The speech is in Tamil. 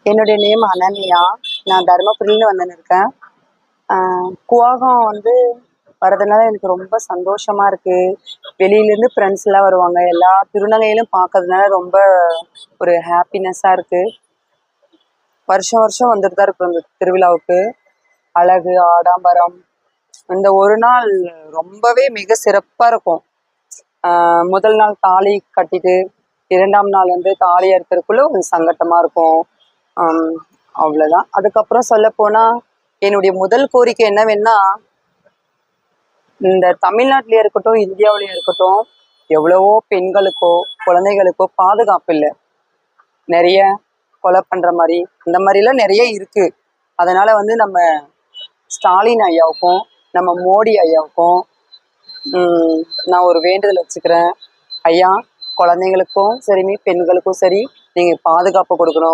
என்னுடைய நேம் அனன்யா. நான் தருமபுரியில வந்துன்னு இருக்கேன். குவாகம் வந்து வரதுனால எனக்கு ரொம்ப சந்தோஷமா இருக்கு. வெளியிலேருந்து ஃப்ரெண்ட்ஸ் எல்லாம் வருவாங்க. எல்லா திருநங்கையிலும் பார்க்கறதுனால ரொம்ப ஒரு ஹாப்பினஸ்ஸா இருக்கு. வருஷம் வருஷம் வந்துட்டு தான் இருக்கும் இந்த திருவிழாவுக்கு. அழகு, ஆடம்பரம், இந்த ஒரு நாள் ரொம்பவே மிக சிறப்பா இருக்கும். முதல் நாள் தாலி கட்டிட்டு 2ஆம் நாள் வந்து தாலி அறுக்கிறதுக்குள்ள ஒரு சங்கட்டமா இருக்கும். அவ்வளோதான். அதுக்கப்புறம் சொல்லப்போனா என்னுடைய முதல் கோரிக்கை என்ன வேணும்னா, இந்த தமிழ்நாட்டிலே இருக்கட்டும், இந்தியாவிலேயே இருக்கட்டும், எவ்வளவோ பெண்களுக்கோ குழந்தைகளுக்கோ பாதுகாப்பு இல்லை. நிறைய கொலை பண்ற மாதிரி இந்த மாதிரிலாம் நிறைய இருக்கு. அதனால வந்து நம்ம ஸ்டாலின் ஐயாவுக்கும் நம்ம மோடி ஐயாவுக்கும் நான் ஒரு வேண்டுதல் வச்சுக்கிறேன். ஐயா, குழந்தைங்களுக்கும் சரி பெண்களுக்கும் சரி நீங்கள் பாதுகாப்பு கொடுக்கணும்.